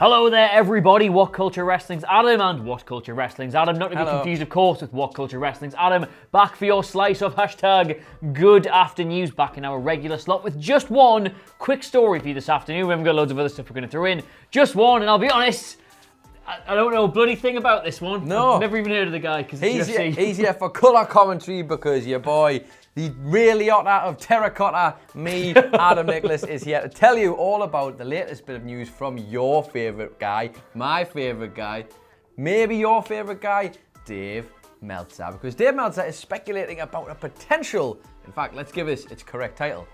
Hello there, everybody. What Culture Wrestling's Adam and What Culture Wrestling's Adam. Not to be Hello. confused, of course, with What Culture Wrestling's Adam. Back for your slice of hashtag Good Afternoons, back in our regular slot with just one quick story for you this afternoon. We haven't got loads of other stuff we're going to throw in. Just one, and I'll be honest, I don't know a bloody thing about this one. No. I've never even heard of the guy because it's UFC. He's here for colour commentary because your boy, the Ray Liotta of Terracotta, me, Adam Nicholas, is here to tell you all about the latest bit of news from your favourite guy, my favourite guy, maybe your favourite guy, Dave Meltzer. Because Dave Meltzer is speculating about a potential, in fact, let's give this its correct title,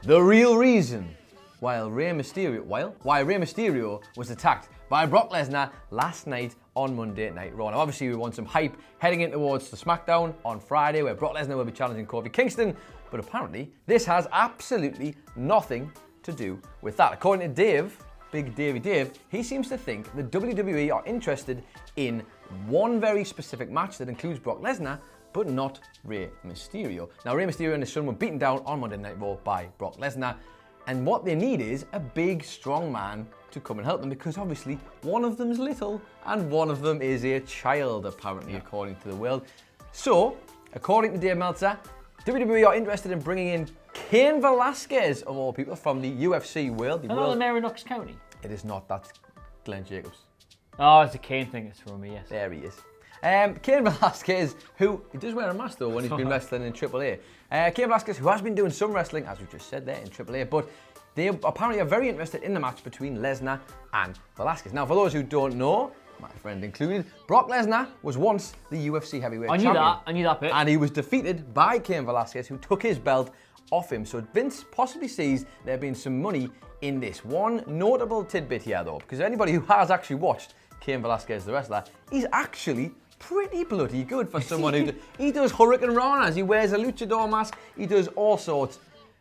the real reason why Rey Mysterio was attacked by Brock Lesnar last night on Monday Night Raw. Now, obviously, we want some hype heading in towards the SmackDown on Friday, where Brock Lesnar will be challenging Kofi Kingston, but apparently, this has absolutely nothing to do with that. According to Dave, Big Davey Dave, he seems to think the WWE are interested in one very specific match that includes Brock Lesnar, but not Rey Mysterio. Now, Rey Mysterio and his son were beaten down on Monday Night Raw by Brock Lesnar, and what they need is a big, strong man to come and help them, because obviously one of them's little and one of them is a child, apparently, according to the world. So, according to Dave Meltzer, WWE are interested in bringing in Cain Velasquez, of all people, from the UFC world. Hello, Merinox County. It is not, that's Glenn Jacobs. Oh, it's a Kane thing that's from me, yes. There he is. Cain Velasquez, who, he does wear a mask though when he's been wrestling in AAA. Cain Velasquez, who has been doing some wrestling, as we just said there, in AAA, but they apparently are very interested in the match between Lesnar and Velasquez. Now, for those who don't know, my friend included, Brock Lesnar was once the UFC heavyweight champion. I knew that bit. And he was defeated by Cain Velasquez, who took his belt off him. So Vince possibly sees there being some money in this. One notable tidbit here, though, because anybody who has actually watched Cain Velasquez, the wrestler, he's actually pretty bloody good for someone who he does Hurricane Ranas, he wears a luchador mask, he does all sorts.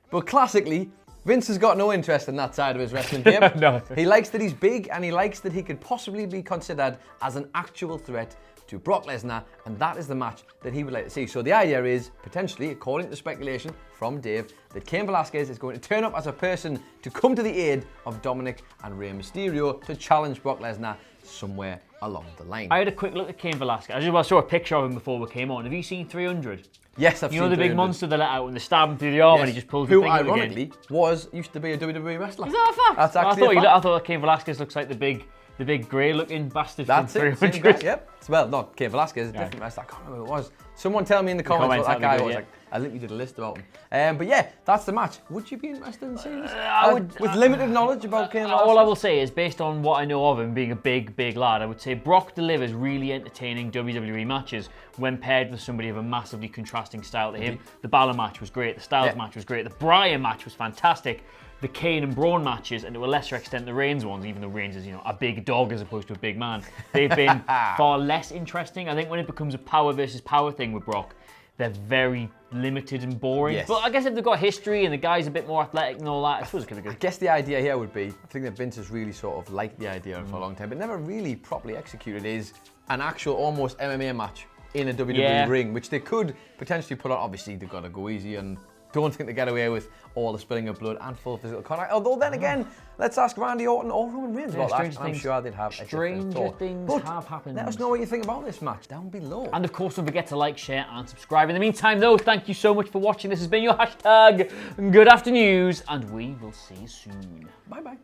But classically, Vince has got no interest in that side of his wrestling game. No. He likes that he's big, and he likes that he could possibly be considered as an actual threat to Brock Lesnar, and that is the match that he would like to see. So the idea is, potentially, according to speculation from Dave, that Cain Velasquez is going to turn up as a person to come to the aid of Dominic and Rey Mysterio to challenge Brock Lesnar somewhere along the line. I had a quick look at Cain Velasquez. I saw a picture of him before we came on. Have you seen 300? Yes, I've seen You know the 300. big monster they let out when they stab him through the arm and he just pulls the who, thing out again? ironically, used to be a WWE wrestler. Is that a fact? That's actually a fact. I thought Cain Velasquez looks like the big grey-looking bastard That's from it. 300. Yep. Well, not Cain Velasquez, a different wrestler. I can't remember who it was. Someone tell me in the comments what that that'd be guy good, was. yeah. Like, I think we did a list about him. But yeah, that's the match. Would you be interested in seeing this? I would. With limited knowledge about Cain Velasquez? All I will say is, based on what I know of him being a big lad, I would say Brock delivers really entertaining WWE matches when paired with somebody of a massively contrasting style to him. The Balor match was great, the Styles match was great, the Bryan match was fantastic, the Kane and Braun matches, and to a lesser extent the Reigns ones, even though Reigns is, a big dog as opposed to a big man, they've been far less interesting. I think when it becomes a power versus power thing with Brock, they're very limited and boring. Yes. But I guess if they've got history and the guy's a bit more athletic and all that, I suppose it could be good. I guess the idea here would be, I think that Vince has really sort of liked the idea for a long time, but never really properly executed, is an actual almost MMA match in a WWE ring, which they could potentially put on. Obviously, they've got to go easy and don't think they get away with all the spilling of blood and full physical contact. Although then again, let's ask Randy Orton or Roman Reigns about that. I'm sure they'd have a different thought. Things have happened. Let us know what you think about this match down below. And of course, don't forget to like, share, and subscribe. In the meantime, though, thank you so much for watching. This has been your hashtag Good Afternoons, and we will see you soon. Bye bye.